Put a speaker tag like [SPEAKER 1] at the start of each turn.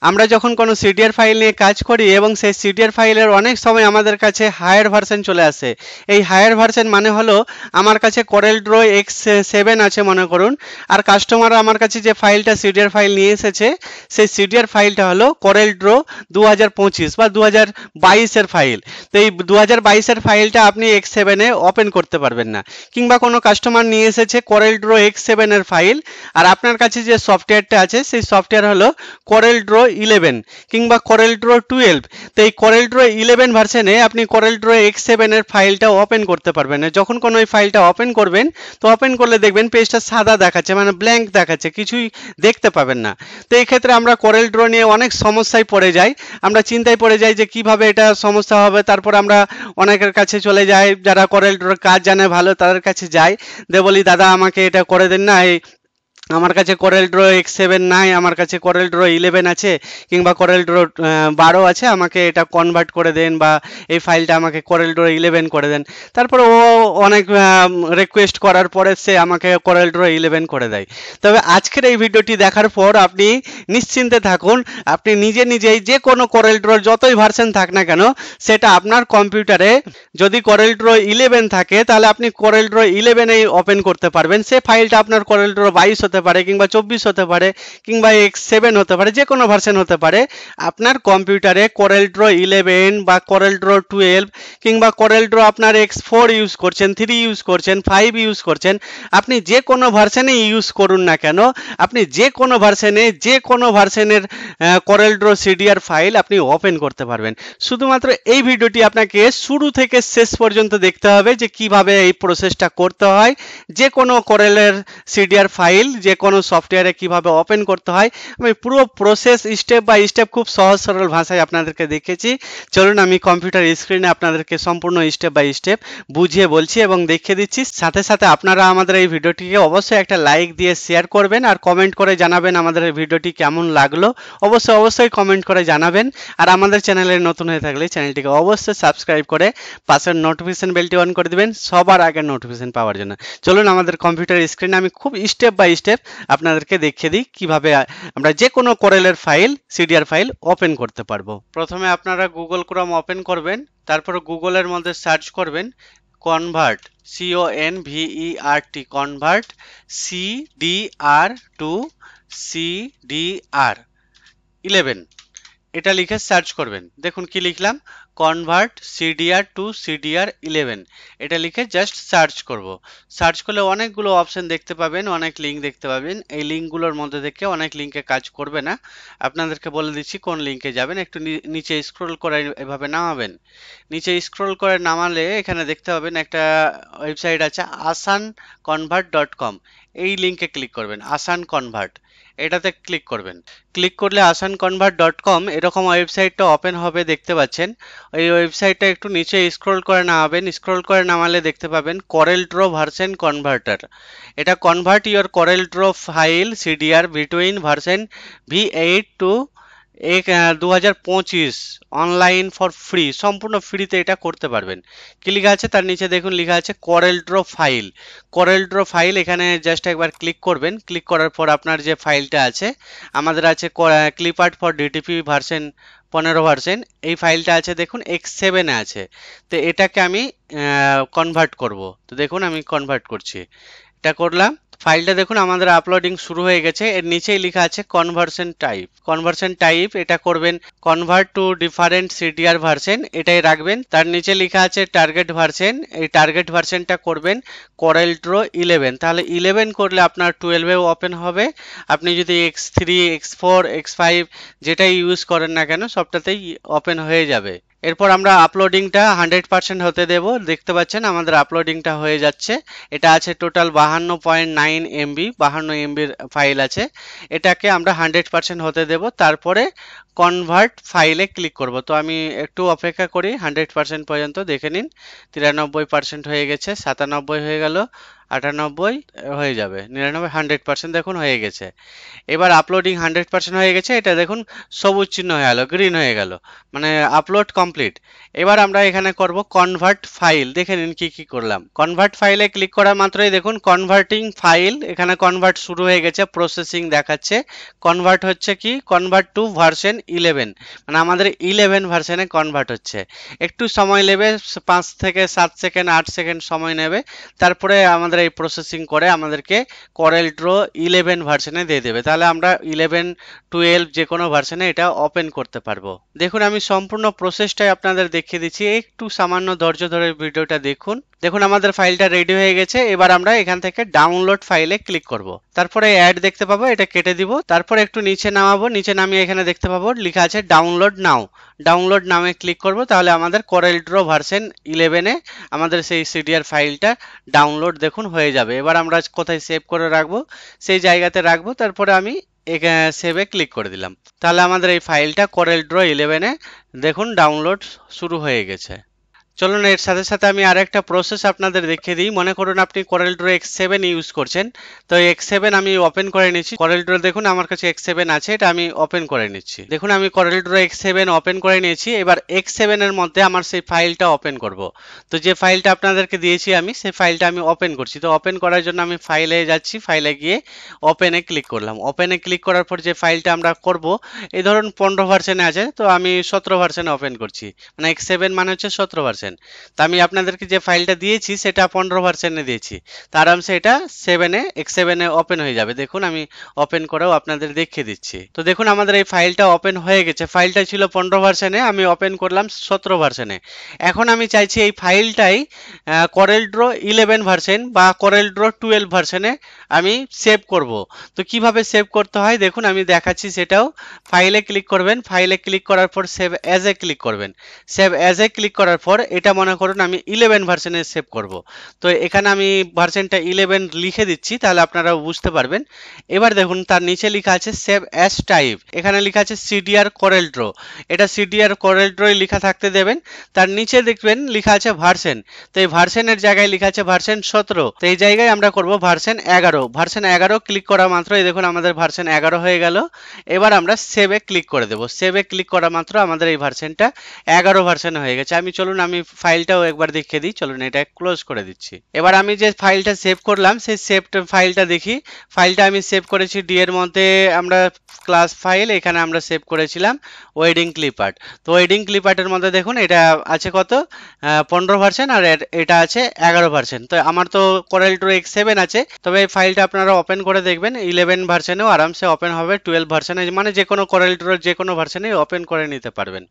[SPEAKER 1] আমরা যখন কোনো সিডিআর ফাইল নিয়ে কাজ করি এবং সেই সিডিআর ফাইলের অনেক সময় আমাদের কাছে হায়ার ভার্সন চলে আসে। এই হায়ার ভার্সন মানে হলো আমার কাছে কোরেল ড্র X7 আছে মনে করুন, আর কাস্টমার আমার কাছে যে ফাইলটা সিডিআর ফাইল নিয়ে এসেছে সেই সিডিআর ফাইলটা হলো কোরেল ড্র 2025 বা 2022-এর ফাইল। তো এই 2022-এর ফাইলটা আপনি X7-এ ওপেন করতে পারবেন না। কিংবা কোনো কাস্টমার নিয়ে এসেছে কোরেল ড্র X7-এর ফাইল, আর আপনার কাছে যে সফটওয়্যারটা আছে সেই সফটওয়্যার হলো কোরেল ড্র 11 কিংবা কোরেল ড্র 12। তো এই কোরেল ড্র 11 ভার্সনে আপনি কোরেল ড্র X7-এর ফাইলটা ওপেন করতে পারবেন না। যখন কোনো ওই ফাইলটা ওপেন করবেন তো ওপেন করলে দেখবেন পেজটা সাদা দেখাচ্ছে, মানে ব্ল্যাঙ্ক দেখাচ্ছে, কিছুই দেখতে পাবেন না। তো এই ক্ষেত্রে আমরা কোরেল ড্র নিয়ে অনেক সমস্যায় পড়ে যাই, আমরা চিন্তায় পড়ে যাই যে কিভাবে এটা সমস্যা হবে। তারপর আমরা অনেকের কাছে চলে যাই, যারা কোরেল ড্র কাজ জানে ভালো তাদের কাছে যাই, দিয়ে বলি দাদা আমাকে এটা করে দেন না, এই আমার কাছে কোরেল ড্র X7 নাই, আমার কাছে কোরেল ড্র 11 আছে কিংবা কোরেল ড্র 12 আছে, আমাকে এটা কনভার্ট করে দেন বা এই ফাইলটা আমাকে কোরেল ড্র 11 করে দেন। তারপরে ও অনেক রিকোয়েস্ট করার পরে সে আমাকে কোরেল ড্র 11 করে দেয়। তবে আজকের এই ভিডিওটি দেখার পর আপনি নিশ্চিন্তে থাকুন, আপনি নিজে নিজেই যে কোনো কোরেল ড্রর যতই ভার্সন থাক না কেন সেটা আপনার কম্পিউটারে যদি কোরেল ড্র 11 থাকে তাহলে আপনি কোরেল ড্র 11-এই ওপেন করতে পারবেন। সে ফাইলটা আপনার কোরেল ড্র 22 হতে পারে কিংবা 24 হতে পারে কিংবা X7 হতে পারে, যে কোনো ভার্সন হতে পারে। আপনার কম্পিউটারে কোরেল ড্র 11 বা কোরেল ড্র 12 কিংবা কোরেল ড্র আপনার X4 ইউজ করছেন, 3 ইউজ করছেন, 5 ইউজ করছেন, আপনি যে কোনো ভার্সনে ইউজ করুন না কেন, আপনি যে কোনো ভার্সনের কোরেল ড্র সিডিআর ফাইল আপনি ওপেন করতে পারবেন। শুধুমাত্র এই ভিডিওটি আপনাকে শুরু থেকে শেষ পর্যন্ত দেখতে হবে যে কিভাবে এই প্রসেসটা করতে হয়। যে কোনো কোরেলের সিডিআর ফাইল যে কোনো সফটওয়্যারে কিভাবে ওপেন করতে হয় আমি পুরো প্রসেস স্টেপ বাই স্টেপ খুব সহজ সরল ভাষায় আপনাদেরকে দেখেছি। চলুন আমি কম্পিউটার স্ক্রিনে আপনাদেরকে সম্পূর্ণ স্টেপ বাই স্টেপ বুঝিয়ে বলছি এবং দেখিয়ে দিচ্ছি। সাথে সাথে আপনারা আমাদের এই ভিডিওটিকে অবশ্যই একটা লাইক দিয়ে শেয়ার করবেন আর কমেন্ট করে জানাবেন আমাদের এই ভিডিওটি কেমন লাগলো। অবশ্যই কমেন্ট করে জানাবেন। আর আমাদের চ্যানেলে নতুন হয়ে থাকলে চ্যানেলটিকে অবশ্যই সাবস্ক্রাইব করে পাশের নোটিফিকেশন বেলটি অন করে দিবেন সবার আগে নোটিফিকেশন পাওয়ার জন্য। চলুন আমাদের কম্পিউটার স্ক্রিনে আমি খুব স্টেপ বাই স্টেপ আপনাদেরকে দেখিয়ে দিই কিভাবে আমরা যে কোনো কোরেলের ফাইল সিডিআর ফাইল ওপেন করতে পারবো। প্রথমে আপনারা গুগল ক্রোম ওপেন করবেন, তারপর গুগলের মধ্যে সার্চ করবেন convert, CONVERT, convert CDR to CDR 11 এটা লিখে সার্চ করবেন। দেখুন কি লিখলাম, কনভার্ট সিডিআর টু সিডিআর 11 এটা লিখে জাস্ট সার্চ করব। সার্চ করলে অনেকগুলো অপশন দেখতে পাবেন, অনেক লিঙ্ক দেখতে পাবেন। এই লিঙ্কগুলোর মধ্যে থেকে অনেক লিঙ্কে কাজ করবে না, আপনাদেরকে বলে দিচ্ছি কোন লিঙ্কে যাবেন। একটু নিচে স্ক্রল করে এভাবে নামাবেন। নিচে স্ক্রল করে নামালে এখানে দেখতে পাবেন একটা ওয়েবসাইট আছে asanconvert.com, এই লিঙ্কে ক্লিক করবেন। আসান কনভার্ট এটাতে ক্লিক করবেন। ক্লিক করলে asanconvert.com এরকম ওয়েবসাইটটা ওপেন হবে, দেখতে পাচ্ছেন। এই ওয়েবসাইটটা একটু নিচে স্ক্রল করে নামাবেন। স্ক্রল করে নামালে দেখতে পাবেন কোরেল ড্র ভার্সন কনভার্টার। এটা convert your Corel Draw file CDR between version V8 to 2025 online for free, সম্পূর্ণ ফ্রিতে এটা করতে পারবেন। কি লেখা আছে তার নিচে দেখুন লেখা আছে Corel Draw file. Corel Draw file এখানে জাস্ট একবার ক্লিক করবেন। ক্লিক করার পর আপনার যে ফাইলটা আছে, আমাদের আছে clip art for DTP version 15 version, এই ফাইলটা আছে দেখুন X7 এ আছে। তো এটাকে আমি কনভার্ট করব। তো দেখুন আমি কনভার্ট করছি, এটা করলাম। ফাইলটা দেখুন আমাদের আপলোডিং শুরু হয়ে গেছে। এর নিচেই লেখা আছে কনভার্সন টাইপ। কনভার্সন টাইপ এটা করবেন convert to different CDR version, এটাই রাখবেন। তার নিচে লেখা আছে টার্গেট ভার্সন, এই টার্গেট ভার্সনটা করবেন কোরেল ড্র 11। তাহলে 11 করলে আপনার 12-এও ওপেন হবে। আপনি যদি X3, X4, X5 যেটাই ইউজ করেন না কেন সবটাতেই ওপেন হয়ে যাবে। এরপর আমরা আপলোডিংটা 100% হতে দেব। দেখতে পাচ্ছেন আমাদের আপলোডিংটা হয়ে যাচ্ছে। এটা আছে টোটাল 52.9 MB, 52 MBর ফাইল আছে। এটাকে আমরা 100% হতে দেব, তারপরে কনভার্ট ফাইলে ক্লিক করব। তো আমি একটু অপেক্ষা করি 100% পর্যন্ত। দেখে নিন 93% হয়ে গেছে, 97 হয়ে গেল, 98 হয়ে যাবে, 99, 100% দেখুন হয়ে গেছে। এবার আপলোডিং 100% হয়ে গেছে, এটা দেখুন সবুজ চিহ্ন হয়ে গেল, গ্রিন হয়ে গেল, মানে আপলোড কমপ্লিট। এবার আমরা এখানে করব কনভার্ট ফাইল। দেখে নিন কি কি করলাম। কনভার্ট ফাইলে ক্লিক করা মাত্রই দেখুন কনভার্টিং ফাইল, এখানে কনভার্ট শুরু হয়ে গেছে, প্রসেসিং দেখাচ্ছে। কনভার্ট হচ্ছে কি, কনভার্ট টু ভার্সন 11, মানে আমাদের 11 ভার্সনে কনভার্ট হচ্ছে। একটু সময় নেবে, 5 থেকে 7 সেকেন্ড 8 সেকেন্ড সময় নেবে, তারপরে আমাদের এই প্রসেসিং করে আমাদেরকে করেল ড্র 11 ভার্সনে দিয়ে দেবে। তাহলে আমরা 11, 12 যে কোনো ভার্সনে এটা ওপেন করতে পারবো। দেখুন আমি সম্পূর্ণ প্রসেসটাই আপনাদের দেখিয়ে দিচ্ছি, একটু সামান্য ধৈর্য ধরে ভিডিওটা দেখুন। দেখুন আমাদের ফাইলটা রেডি হয়ে গেছে। এবার আমরা এখান থেকে ডাউনলোড ফাইলে ক্লিক করব। তারপরে অ্যাড দেখতে পাবো, এটা কেটে দিব। তারপরে একটু নিচে নামাবো, নিচে নামিয়ে এখানে দেখতে পাবো লেখা আছে ডাউনলোড নাও। ডাউনলোড নামে ক্লিক করব, তাহলে আমাদের করেল ড্র ভার্সন 11-এ আমাদের সেই সিডিআর ফাইলটা ডাউনলোড দেখুন হয়ে যাবে। এবার আমরা কোথায় সেভ করে রাখবো সেই জায়গাতে রাখবো। তারপরে আমি সেভে ক্লিক করে দিলাম। তাহলে আমাদের এই ফাইলটা করেল ড্র 11-এ দেখুন ডাউনলোড শুরু হয়ে গেছে। চলুন এর সাথে সাথে আমি আরেকটা প্রসেস আপনাদের দেখিয়ে দিই। মনে করুন আপনি করেল ড্র X7 ইউজ করছেন, তো X7 আমি ওপেন করে নিচ্ছি। করেল ড্র দেখুন আমার কাছে X7 আছে, এটা আমি ওপেন করে নিচ্ছি। দেখুন আমি করেল ড্র X7 ওপেন করে নিয়েছি। এবার X7 এর মধ্যে আমার সেই ফাইলটা ওপেন করব। তো যে ফাইলটা আপনাদেরকে দিয়েছি আমি, সেই ফাইলটা আমি ওপেন করছি। তো ওপেন করার জন্য আমি ফাইলে যাচ্ছি, ফাইলে গিয়ে ওপেনে ক্লিক করলাম। ওপেনে ক্লিক করার পর যে ফাইলটা আমরা করব, এই ধরুন 15 ভার্সনে আছে, তো আমি 17 ভার্সনে ওপেন করছি, মানে X7 মানে হচ্ছে 17 ভার্সন। তা আমি আপনাদেরকে যে ফাইলটা দিয়েছি সেটা 15 ভার্সনে দিয়েছি, তা আরামসে এটা X7-এ ওপেন হয়ে যাবে। দেখুন আমি ওপেন করেও আপনাদের দেখিয়ে দিচ্ছি। তো দেখুন আমাদের এই ফাইলটা ওপেন হয়ে গেছে। ফাইলটা ছিল 15 ভার্সনে, আমি ওপেন করলাম 17 ভার্সনে। এখন আমি চাইছি এই ফাইলটাই করেল ড্র 11 ভার্সন বা করেল ড্র 12 ভার্সনে আমি সেভ করব। তো কিভাবে সেভ করতে হয় দেখুন আমি দেখাচ্ছি সেটাও। ফাইলে ক্লিক করবেন, ফাইলে ক্লিক করার পর সেভ অ্যাজ এ ক্লিক করবেন। সেভ অ্যাজ এ ক্লিক করার পর এটা মনে করুন আমি 11 ভার্সনে সেভ করব। তো এখানে আমি ভার্সনটা 11 লিখে দিচ্ছি, তাহলে আপনারা বুঝতে পারবেন। এবার দেখুন তার নিচে লেখা আছে সেভ অ্যাজ টাইপ, এখানে লেখা আছে সিডিআর করেল ড্র। এটা সিডিআর করেল ড্রই লেখা থাকতে দেবেন। তার নিচে দেখবেন লেখা আছে ভার্সন, তো এই ভার্সনের জায়গায় লেখা আছে ভার্সন 17, তো এই জায়গায় আমরা করব ভার্সন 11। ভার্সন 11 ক্লিক করা মাত্রই দেখুন আমাদের ভার্সন 11 হয়ে গেল। এবার আমরা সেভে ক্লিক করে দেব। সেভে ক্লিক করা মাত্র আমাদের এই ভার্সনটা 11 ভার্সন হয়ে গেছে। চলুন আমি ফাইলটাও একবার দেখিয়ে দিই। চলুন এটা ক্লোজ করে দিচ্ছি। এবার আমি যে ফাইলটা সেভ করলাম সেই সেভড ফাইলটা দেখি। ফাইলটা আমি সেভ করেছি ডি এর মধ্যে, আমরা ক্লাস ফাইল, এখানে আমরা সেভ করেছিলাম ওয়েডিং ক্লিপার্ট। তো ওয়েডিং ক্লিপার্টের মধ্যে দেখুন এটা আছে কত, 15 ভার্সন, আর এটা আছে 11 ভার্সন। তো আমার তো করেল ড্র X7 আছে, তবে এই ফাইলটা আপনারা ওপেন করে দেখবেন 11 ভার্সনেও আরামসে ওপেন হবে, 12 ভার্সনে, মানে যে কোনো করেল ড্র যে কোনো ভার্সনে ওপেন করে নিতে পারবেন।